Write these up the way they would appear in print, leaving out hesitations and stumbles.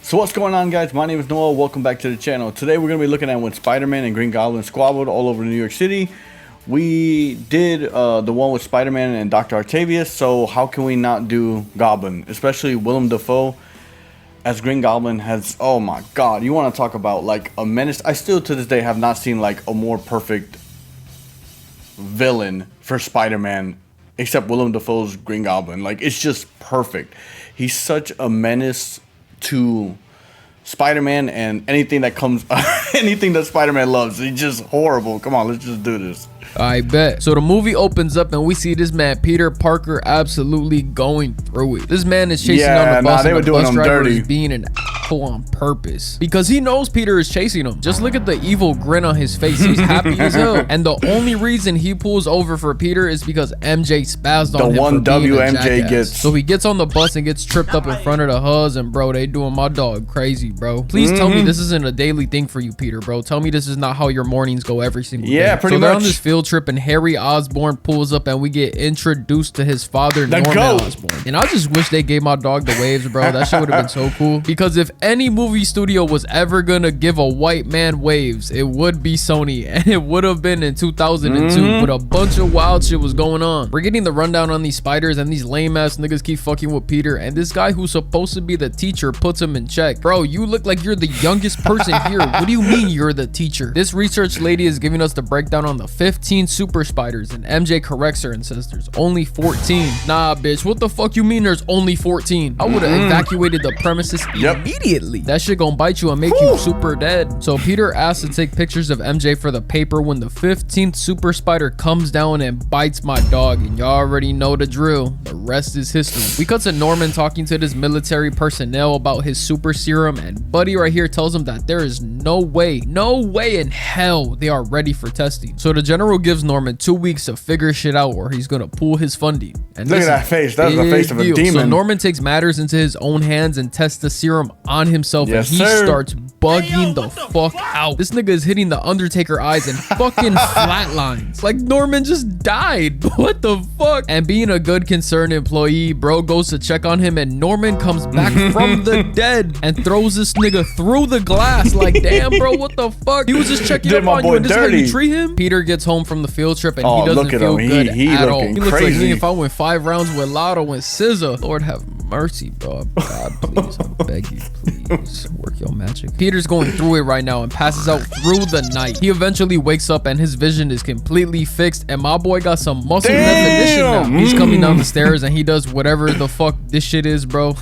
So what's going on, guys? My name is Noah. Welcome back to the channel. Today we're going to be looking at when Spider-Man and Green Goblin squabbled all over New York City. We did the one with Spider-Man and Dr. Octavius, so how can we not do Goblin? Especially Willem Dafoe as Green Goblin has, oh my god, you want to talk about like a menace. I still to this day have not seen like a more perfect villain for Spider-Man except Willem Dafoe's Green Goblin. Like, it's just perfect. He's such a menace to Spider-Man and anything that comes anything that Spider-Man loves. He's just horrible. Come on, let's just do this. I bet. So the movie opens up and we see this man Peter Parker absolutely going through it. This man is chasing on the bus, they were doing him dirty. is being an asshole on purpose because he knows Peter is chasing him. Just look at the evil grin on his face. He's happy as hell. And the only reason he pulls over for Peter is because MJ spazzed on him. The one for being W a MJ jackass. gets. So he gets on the bus and gets tripped up in front of the huz, and bro, they doing my dog crazy, bro. Please tell me this isn't a daily thing for you, Peter, bro. Tell me this is not how your mornings go every single day. Yeah, pretty so much. they're on this field trip and Harry Osborn pulls up and we get introduced to his father, Norman Osborn. And I just wish they gave my dog the waves, bro. That shit would have been so cool. Because if any movie studio was ever gonna give a white man waves, it would be Sony. And it would have been in 2002. But a bunch of wild shit was going on. We're getting the rundown on these spiders, and these lame ass niggas keep fucking with Peter. And this guy who's supposed to be the teacher puts him in check. Bro, you look like you're the youngest person here. What do you mean you're the teacher? This research lady is giving us the breakdown on the 15 super spiders, and MJ corrects her and says there's only 14. Nah, bitch, what the fuck you mean there's only 14? I would have evacuated the premises immediately. That shit gonna bite you and make you super dead. So Peter asks to take pictures of MJ for the paper when the 15th super spider comes down and bites my dog, and y'all already know the drill. The rest is history. We cut to Norman talking to this military personnel about his super serum, and Buddy right here tells him that there is no way in hell they are ready for testing. So the general gives Norman 2 weeks to figure shit out or he's gonna pull his funding. And look at that face. That's the face of a demon. So Norman takes matters into his own hands and tests the serum on himself, and he starts bugging the fuck out. This nigga is hitting the Undertaker eyes and fucking flatlines. Like Norman just died. What the fuck? And being a good concerned employee, bro goes to check on him, and Norman comes back from the dead and throws this nigga through the glass. Like, damn, bro, what the fuck? He was just checking up on you, and this is how you treat him? Peter gets home from the field trip and he doesn't feel good at all. He looks like me if I went 5 rounds with Lotto and SZA. Lord have mercy, bro. God, please, I beg you, please work your magic. Peter's going through it right now and passes out through the night. He eventually wakes up and his vision is completely fixed, and my boy got some muscle definition now. He's coming down the stairs and he does whatever the fuck this shit is, bro.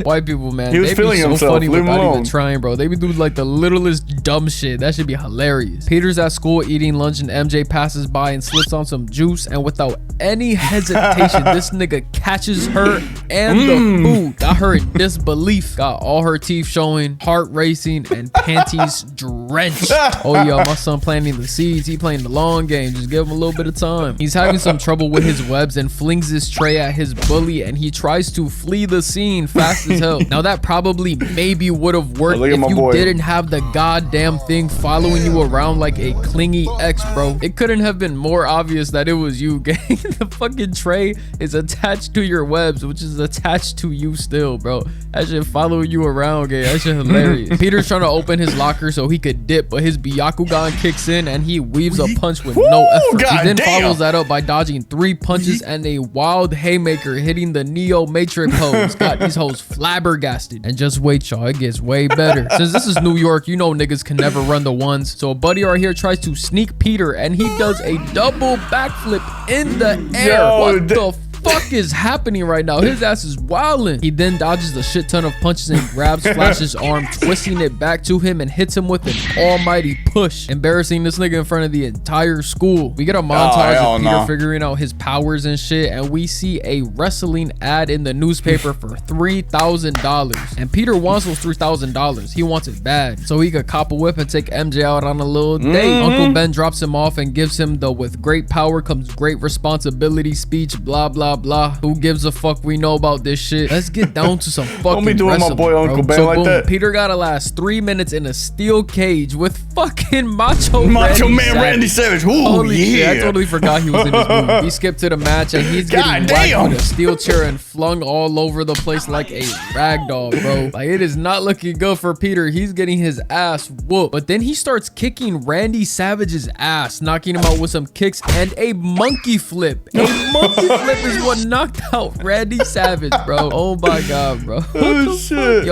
White people, man, he was they feeling be so himself. funny Leave without him alone. even trying, bro. They be doing like the littlest dumb shit. That should be hilarious. Peter's at school eating lunch and MJ passes by and slips on some juice, and without any hesitation, this nigga catches her and the food. Got her in disbelief. Got all her teeth showing, heart racing, and panties drenched. Oh yeah, my son planting the seeds. He playing the long game. Just give him a little bit of time. He's having some trouble with his webs and flings his tray at his bully, and he tries to flee the scene fast as hell. Now that probably maybe would have worked if you didn't have the goddamn thing following you around like a clingy ex, bro. It couldn't have been more obvious that it was you, gang. The fucking tray is attached to your webs, which is attached to you still, bro. That shit following you around, gang. That shit hilarious. Peter's trying to open his locker so he could dip, but his Byakugan kicks in and he weaves a punch with no effort. He then follows that up by dodging 3 punches and a wild haymaker, hitting the Neo Matrix pose. Got these hoes flabbergasted. And just wait, y'all, it gets way better. Since this is New York, you know niggas can never run the ones. So a buddy right here tries to sneak Peter and he does a double backflip in the air. What the fuck is happening right now? His ass is wildin'. He then dodges a shit ton of punches and grabs Flash's arm, twisting it back to him and hits him with an almighty push, embarrassing this nigga in front of the entire school. We get a montage of Peter figuring out his powers and shit, and we see a wrestling ad in the newspaper for $3,000, and Peter wants those $3,000. He wants it bad so he could cop a whip and take MJ out on a little date. Uncle Ben drops him off and gives him the "with great power comes great responsibility" speech, blah blah blah. Who gives a fuck? We know about this shit. Let's get down to some fucking Don't be doing wrestling, my boy Uncle Ben so like boom, that. Peter gotta last 3 minutes in a steel cage with fucking fucking Macho Man Randy Savage. Ooh, Holy yeah. shit, I totally forgot he was in this movie. He skipped to the match and he's getting whacked with a steel chair and flung all over the place like a rag doll, bro. Like, it is not looking good for Peter. He's getting his ass whooped. But then he starts kicking Randy Savage's ass, knocking him out with some kicks and a monkey flip. A monkey flip is what knocked out Randy Savage, bro. Oh my god, bro. Oh shit.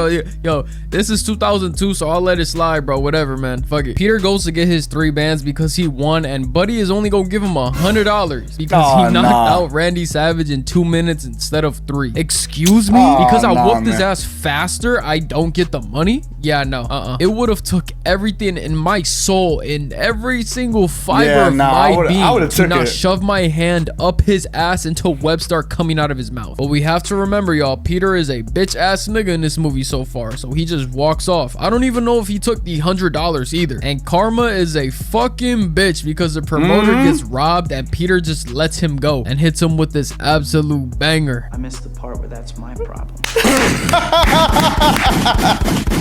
Yo, this is 2002, so I'll let it slide, bro. Whatever, man. Fuck it. Peter goes to get his 3 bands because he won, and Buddy is only gonna give him $100 because he knocked out Randy Savage in 2 minutes instead of 3. Excuse me? Because I whooped his ass faster, I don't get the money? Yeah, no. It would have took everything in my soul, in every single fiber of my being to not shove my hand up his ass until webs start coming out of his mouth. But we have to remember, y'all, Peter is a bitch ass nigga in this movie so far, so he just walks off. I don't even know if he took the $100 either. And Karma is a fucking bitch because the promoter gets robbed and Peter just lets him go and hits him with this absolute banger. I missed the part where that's my problem.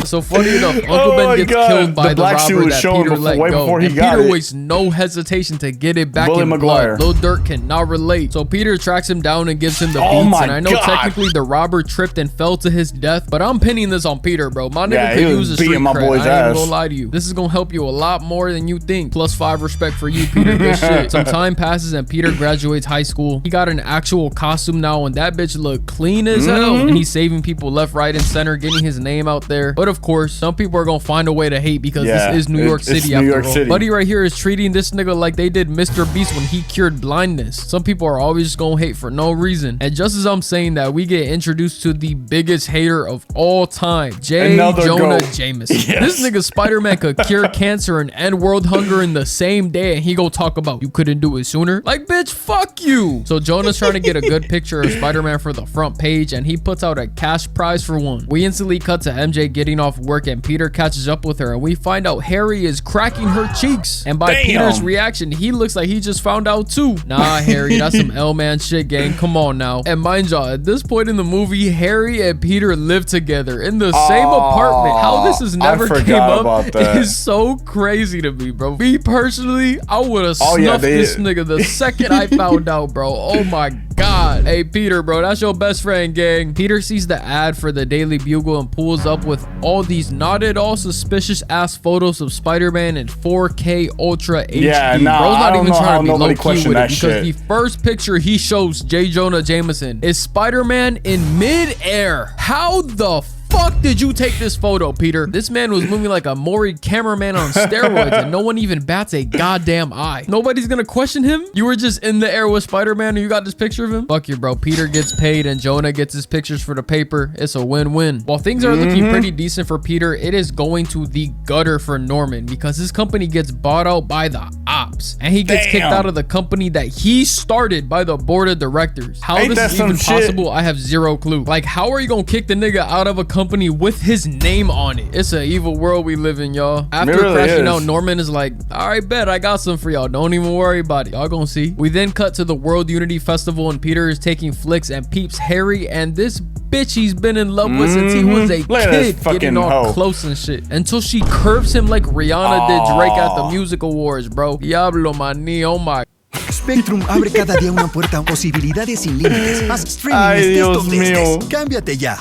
So funny enough, Uncle Ben gets killed by the robber that Peter let go. And Peter wastes no hesitation to get it back in blood. Lil Durk cannot relate. So Peter tracks him down and gives him the beats. And I know technically the robber tripped and fell to his death, but I'm pinning this on Peter, bro. My nigga could use a street cred. I ain't gonna lie to you. This is gonna help you a lot more than you think. +5 respect for you, Peter. Good shit. Some time passes and Peter graduates high school. He got an actual costume now and that bitch look clean as hell. And he's saving people left, right, and center, getting his name out there. But of course, some people are gonna find a way to hate because this is New York City after all. Buddy right here is treating this nigga like they did Mr. Beast when he cured blindness. Some people are always just gonna hate for no reason. And just as I'm saying that, we get introduced to the biggest hater of all time, J. Jonah Jameson. This nigga Spider-Man could cure cancer and end world hunger in the same day, and he go talk about you couldn't do it sooner. Like, bitch, fuck you. So Jonah's trying to get a good picture of Spider-Man for the front page, and he puts out a cash prize for one. We instantly cut to MJ getting off work, and Peter catches up with her, and we find out Harry is cracking her cheeks. And by Peter's reaction, he looks like he just found out too. Nah, Harry, that's some L-man shit, gang. Come on now. And mind y'all, at this point in the movie, Harry and Peter live together in the same apartment. How this has never came up is so crazy to me, bro. Me personally, I would have snuffed this nigga the second I found out, bro. Oh my god. Hey, Peter, bro, that's your best friend, gang. Peter sees the ad for the Daily Bugle and pulls up with all these not at all suspicious ass photos of Spider-Man in 4K Ultra HD. Yeah, nah, bro's not even trying to be low-key with it because the first picture he shows J. Jonah Jameson is Spider-Man in mid-air. How the fuck did you take this photo, Peter? This man was moving like a Maury cameraman on steroids and no one even bats a goddamn eye. Nobody's gonna question him? You were just in the air with Spider-Man and you got this picture of him? Fuck you, bro. Peter gets paid and Jonah gets his pictures for the paper. It's a win-win. While things are looking pretty decent for Peter, it is going to the gutter for Norman because his company gets bought out by the ops and he gets kicked out of the company that he started by the board of directors. How this is even possible, I have zero clue. Like, how are you gonna kick the nigga out of a company with his name on it? It's an evil world we live in, y'all. After crashing out, Norman is like, all right, bet, I got some for y'all. Don't even worry about it. Y'all gonna see. We then cut to the World Unity Festival and Peter is taking flicks and peeps Harry and this bitch he's been in love with since he was a kid, getting all close and shit, until she curves him like Rihanna did Drake at the Music Awards, bro. Diablo, maní, oh my. Spectrum abre cada día una puerta a posibilidades sin límites. Haz streaming estés donde estés. Cámbiate ya.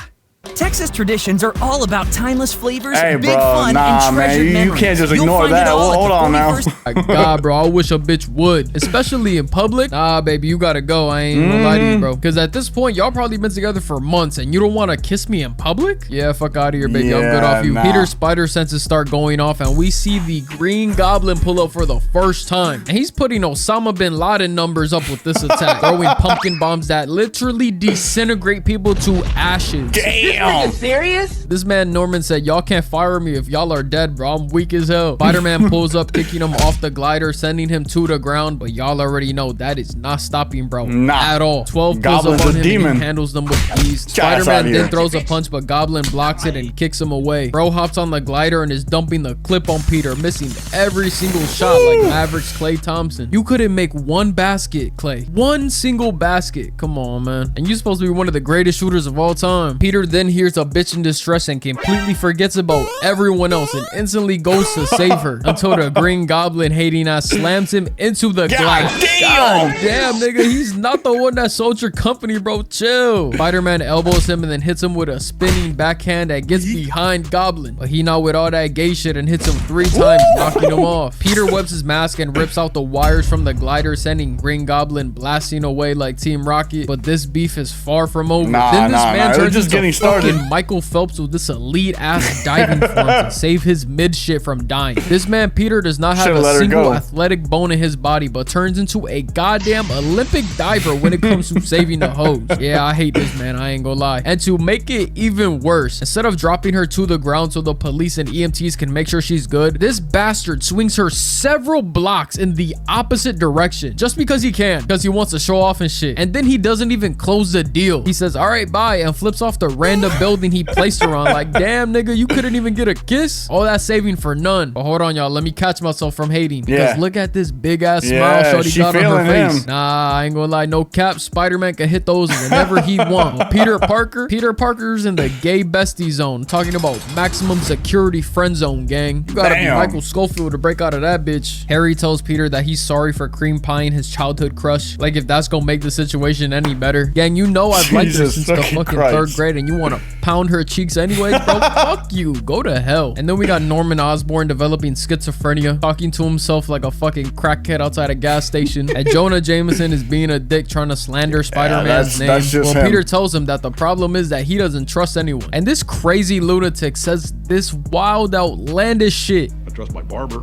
Texas traditions are all about timeless flavors, big fun, and treasured memories. You can't just ignore that. Hold on now. My God, bro, I wish a bitch would, especially in public. Nah, baby, you gotta go. I ain't gonna lie to you, bro. Because at this point, y'all probably been together for months, and you don't want to kiss me in public? Yeah, fuck out of here, baby. I'm good off you. Peter's spider senses start going off, and we see the Green Goblin pull up for the first time. And he's putting Osama bin Laden numbers up with this attack, throwing pumpkin bombs that literally disintegrate people to ashes. Damn. Are you serious? This man Norman said, y'all can't fire me if y'all are dead, bro. I'm weak as hell. Spider-Man pulls up, kicking him off the glider, sending him to the ground, but y'all already know that is not stopping, bro. At all. 12 pulls up on him and he handles them with ease. Spider-Man then throws a punch, but Goblin blocks it and kicks him away. Bro hops on the glider and is dumping the clip on Peter, missing every single shot like Maverick's Klay Thompson. You couldn't make one basket, Klay. One single basket. Come on, man. And you're supposed to be one of the greatest shooters of all time. Peter then then hears a bitch in distress and completely forgets about everyone else and instantly goes to save her until the Green Goblin hating ass slams him into the glass. God damn, nigga, he's not the one that sold your company, bro. Chill. Spider-Man elbows him and then hits him with a spinning backhand that gets behind Goblin, but he not with all that gay shit and hits him 3 times, knocking him off. Peter whips his mask and rips out the wires from the glider, sending Green Goblin blasting away like Team Rocket. But this beef is far from over. Then this man turns just getting started. Michael Phelps with this elite ass diving form to save his mid shit from dying. This man Peter does not have a single athletic bone in his body, but turns into a goddamn Olympic diver when it comes to saving the hose. Yeah, I hate this man, I ain't gonna lie. And to make it even worse, instead of dropping her to the ground so the police and EMTs can make sure she's good, this bastard swings her several blocks in the opposite direction just because he can, because he wants to show off and shit. And then he doesn't even close the deal. He says, all right, bye, and flips off the random building he placed her on. Like, damn, nigga, you couldn't even get a kiss? All that saving for none. But hold on, y'all, let me catch myself from hating, because look at this big ass smile shorty got on her face. Nah, I ain't gonna lie, no cap, Spider-Man can hit those whenever he wants. Well, Peter Parker's in the gay bestie zone, talking about maximum security friend zone, gang. You gotta be Michael Schofield to break out of that bitch. Harry tells Peter that he's sorry for cream pieing his childhood crush, like if that's gonna make the situation any better. Gang, you know I've liked her since the fucking 3rd grade, and you want to pound her cheeks anyways, bro? Fuck you, go to hell. And then we got Norman Osborn developing schizophrenia, talking to himself like a fucking crackhead outside a gas station, and Jonah Jameson is being a dick trying to slander Spider-Man's name. Well, Peter tells him that the problem is that he doesn't trust anyone, and this crazy lunatic says this wild outlandish shit. I trust my barber.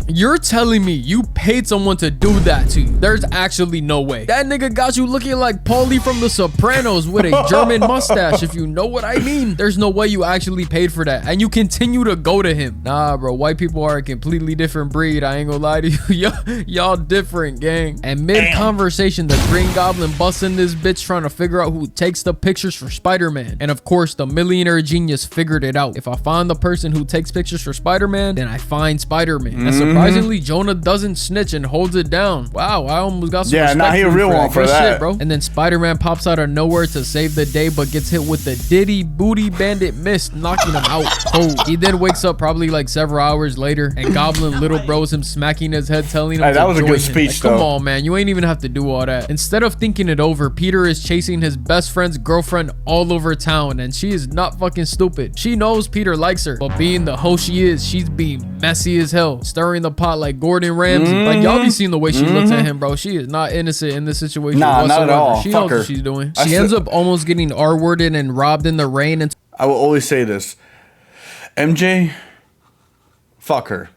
You're telling me you paid someone to do that to you? There's actually no way. That nigga got you looking like Paulie from The Sopranos with a German mustache, if you know what I mean. There's no way you actually paid for that, and you continue to go to him. Nah, bro, white people are a completely different breed. I ain't gonna lie to you. Y'all different, gang. And mid-conversation, the Green Goblin busts in this bitch trying to figure out who takes the pictures for Spider-Man. And of course, the millionaire genius figured it out. If I find the person who takes pictures for Spider-Man, then I find Spider-Man. And surprisingly, Jonah doesn't snitch and holds it down. Wow, I almost got some respect nah, he a real one for that. Shit, bro. And then Spider-Man pops out of nowhere to save the day, but gets hit with the Diddy Booty Bandit mist, knocking him out cold. He then wakes up probably like several hours later, and Goblin little bros him smacking his head, telling him that was a good speech, like, come on, man, you ain't even have to do all that. Instead of thinking it over, Peter is chasing his best friend's girlfriend all over town, and she is not fucking stupid. She knows Peter likes her, but being the hoe she is, she's being messy as hell, stirring the pot like Gordon Ramsay. Like, y'all be seeing the way she looks at him, bro. She is not innocent in this situation whatsoever. Not at all. She knows what she's doing. She ends up almost getting R-worded and robbed in the rain. And I will always say this, MJ, fuck her.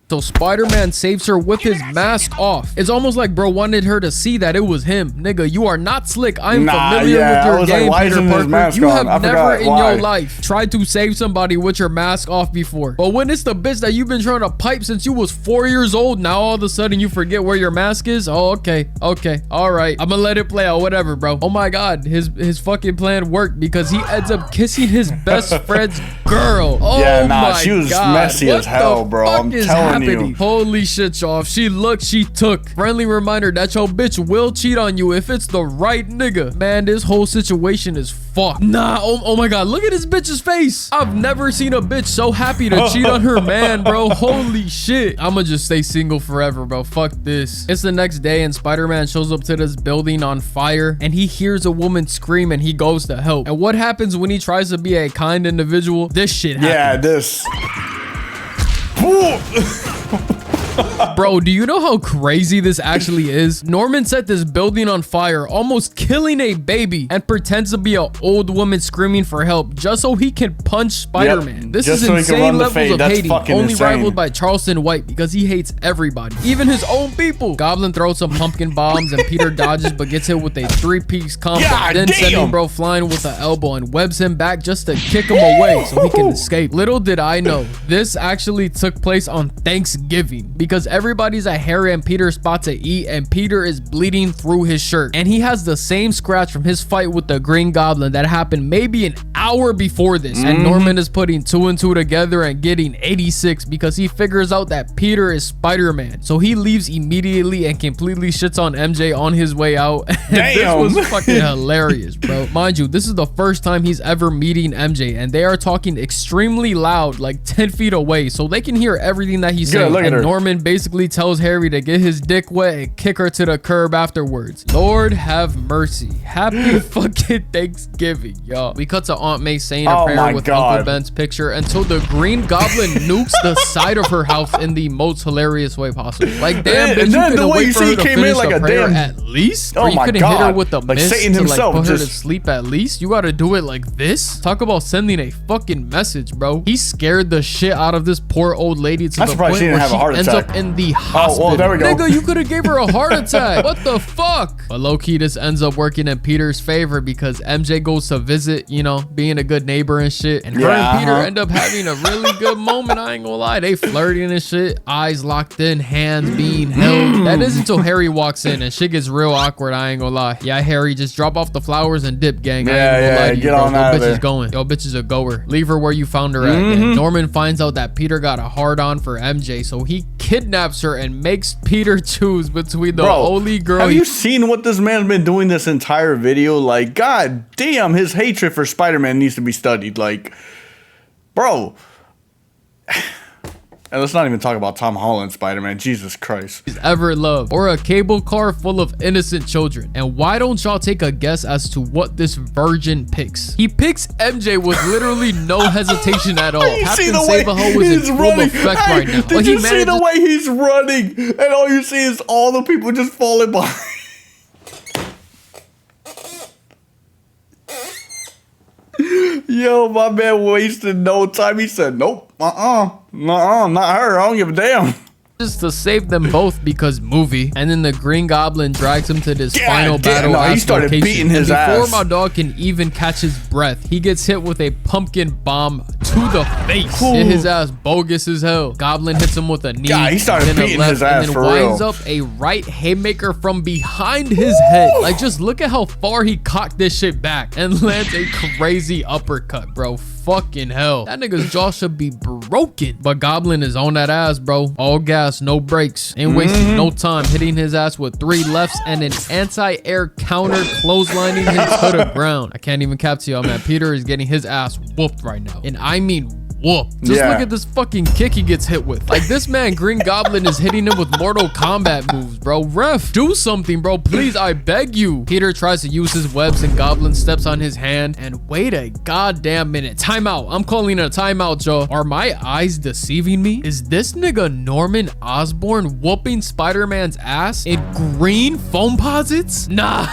So Spider-Man saves her with his mask off. It's almost like bro wanted her to see that it was him. Nigga, you are not slick. I'm familiar with your game, like, Peter Parker. You have never in your life tried to save somebody with your mask off before. But when it's the bitch that you've been trying to pipe since you was 4 years old, now all of a sudden you forget where your mask is? Oh, okay. All right. I'm gonna let it play out. Whatever, bro. Oh my God. His fucking plan worked because he ends up kissing his best friend's girl. Oh yeah, nah, my she was God. messy as hell, bro. I'm telling you. Holy shit, y'all. If she looked, she took. Friendly reminder that your bitch will cheat on you if it's the right nigga. Man, this whole situation is fucked. Nah, oh my God. Look at this bitch's face. I've never seen a bitch so happy to cheat on her man, bro. Holy shit. I'ma just stay single forever, bro. Fuck this. It's the next day and Spider-Man shows up to this building on fire and he hears a woman scream and he goes to help. And what happens when he tries to be a kind individual? This shit happens. Yeah, this. Bro, do you know how crazy this actually is? Norman set this building on fire, almost killing a baby, and pretends to be an old woman screaming for help just so he can punch Spider-Man. Yep. This just is so insane levels of hating, only insane. rivaled by Charleston White because he hates everybody, even his own people. Goblin throws some pumpkin bombs and Peter dodges but gets hit with a 3-piece combo, then sending bro flying with an elbow and webs him back just to kick him away so he can escape. Little did I know, this actually took place on Thanksgiving because everybody's at Harry and Peter's spot to eat, and Peter is bleeding through his shirt, and he has the same scratch from his fight with the Green Goblin that happened maybe an hour before this. And Norman is putting 2 and 2 together and getting 86 because he figures out that Peter is Spider-Man. So he leaves immediately and completely shits on MJ on his way out. This was fucking hilarious, bro. Mind you, this is the first time he's ever meeting MJ, and they are talking extremely loud, like 10 feet away, so they can hear everything that he's saying. And Norman basically tells Harry to get his dick wet and kick her to the curb afterwards. Lord have mercy. Happy fucking Thanksgiving, y'all. We cut to Aunt May saying a prayer with Uncle Ben's picture until the Green Goblin nukes the side of her house in the most hilarious way possible. Like, damn, bitch, you couldn't wait for her to finish the prayer at least? Or you couldn't hit her with the mist to like put her to sleep at least? You gotta do it like this? Talk about sending a fucking message, bro. He scared the shit out of this poor old lady to the point where she ends up in the hospital. Oh, there we go. Nigga, you could have gave her a heart attack. What the fuck? But low-key, this ends up working in Peter's favor because MJ goes to visit, you know, being a good neighbor and shit. And her and Peter end up having a really good moment. I ain't gonna lie. They flirting and shit. Eyes locked in, hands being held. That is until Harry walks in and shit gets real awkward. I ain't gonna lie. Yeah, Harry, just drop off the flowers and dip, gang. I ain't gonna lie to you, bro. Yo, bitch is going. Yo, bitch is a goer. Leave her where you found her at. And Norman finds out that Peter got a hard-on for MJ, so he kidnaps her and makes Peter choose between the only girl. Have you seen what this man's been doing this entire video? Like, god damn, his hatred for Spider-Man needs to be studied. Like, bro. And let's not even talk about Tom Holland Spider-Man. Jesus Christ. He's ever loved. Or a cable car full of innocent children. And why don't y'all take a guess as to what this virgin picks? He picks MJ with literally no hesitation at all. Captain Save-A-Ho is in full effect right now. Did you see the way he's running? And all you see is all the people just falling behind. Yo, my man wasted no time. He said, nope, not her. I don't give a damn. Just to save them both because movie. And then the Green Goblin drags him to this final battle. No, he started beating his ass. Before my dog can even catch his breath, he gets hit with a pumpkin bomb to the face. Hit his ass bogus as hell. Goblin hits him with a knee. Yeah, he started beating his ass for real. And then winds up a right haymaker from behind his head. Like, just look at how far he cocked this shit back and lands a crazy uppercut, bro. Fucking hell. That nigga's jaw should be broken. But Goblin is on that ass, bro. All gas, no brakes. Ain't wasting no time, hitting his ass with 3 lefts and an anti-air counter, clotheslining him to the ground. I can't even cap to y'all, man. Peter is getting his ass whooped right now. And I mean whoop. Just look at this fucking kick he gets hit with. Like, this man Green Goblin is hitting him with Mortal Kombat moves, bro. Ref, do something, bro. Please, I beg you. Peter tries to use his webs and Goblin steps on his hand. And wait a goddamn minute. Timeout. I'm calling a timeout, Joe. Are my eyes deceiving me? Is this nigga Norman Osborn whooping Spider-Man's ass in green foam posits? Nah.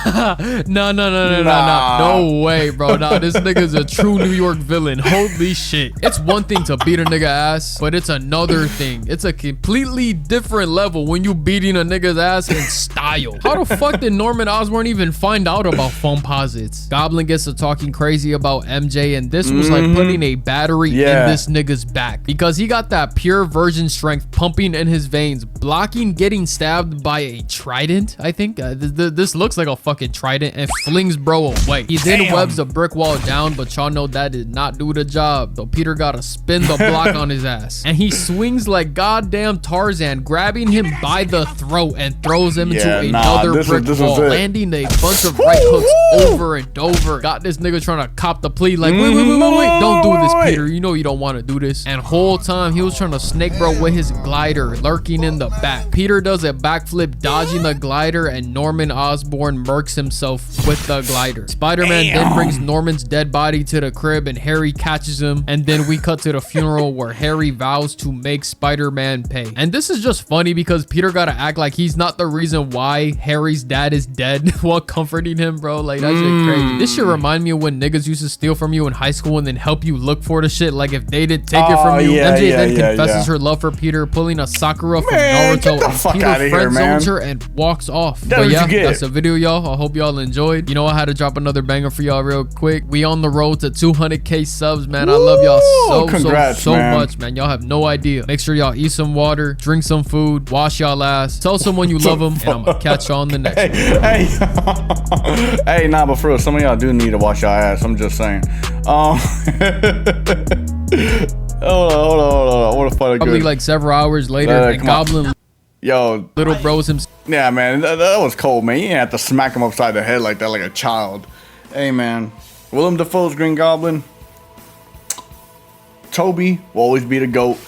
No way, bro. Nah, this nigga's a true New York villain. Holy shit. It's one thing to beat a nigga ass, but it's another thing. It's a completely different level when you beating a nigga's ass in style. How the fuck did Norman Osborn even find out about foam posits? Goblin gets to talking crazy about MJ, and this was like putting a battery in this nigga's back because he got that pure virgin strength pumping in his veins, blocking getting stabbed by a trident. I think this looks like a fucking trident, and flings bro away. He then webs a brick wall down, but y'all know that did not do the job. So Peter got to spin the block on his ass, and he swings like goddamn Tarzan, grabbing him by the throat and throws him into another brick wall, landing a bunch of right hooks over and over. Got this nigga trying to cop the plea like, wait, don't do this, Peter. You know you don't want to do this. And whole time he was trying to snake bro with his glider lurking in the back. Peter does a backflip dodging the glider, and Norman Osborn murks himself with the glider. Spider-Man then brings Norman's dead body to the crib, and Harry catches him, and then we cut to the funeral where Harry vows to make Spider-Man pay. And this is just funny because Peter gotta act like he's not the reason why Harry's dad is dead while comforting him, bro. Like, That shit crazy. This shit remind me of when niggas used to steal from you in high school and then help you look for the shit. Like if they didn't take it from you. MJ then confesses her love for Peter, pulling a Sakura from Naruto, and Peter friend zones her and walks off. But yeah, that's the video, y'all. I hope y'all enjoyed. You know, I had to drop another banger for y'all real quick. We on the road to 200K subs, man. I love y'all so much, man. Y'all have no idea. Make sure y'all eat some water, drink some food, wash y'all ass, tell someone you love them, and I'm gonna catch y'all on the next one. Hey, nah, but for real, some of y'all do need to wash your ass. I'm just saying. Hold on. What a funny. Probably like several hours later, and Goblin, little bros himself. Yeah, man, that was cold, man. You didn't have to smack him upside the head like that, like a child. Hey, man, Willem Dafoe's Green Goblin. Toby will always be the GOAT.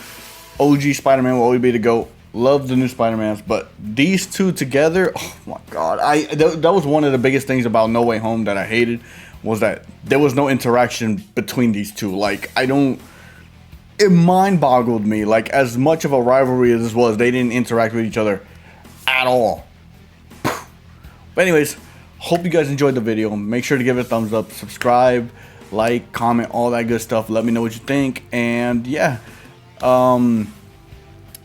OG Spider-Man will always be the GOAT. Love the new Spider-Mans, but these two together, oh my god. That was one of the biggest things about No Way Home that I hated, was that there was no interaction between these two. Like, it mind boggled me. Like, as much of a rivalry as this was, they didn't interact with each other at all. But anyways, hope you guys enjoyed the video. Make sure to give it a thumbs up, subscribe, like, comment, all that good stuff. Let me know what you think. And yeah, I'm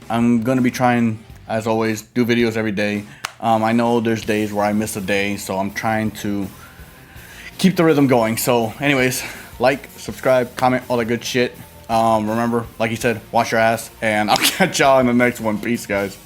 gonna be trying, as always, do videos every day. I know there's days where I miss a day, so I'm trying to keep the rhythm going. So anyways, like, subscribe, comment, all that good shit. Remember, like he said, wash your ass, and I'll catch y'all in the next one. Peace, guys.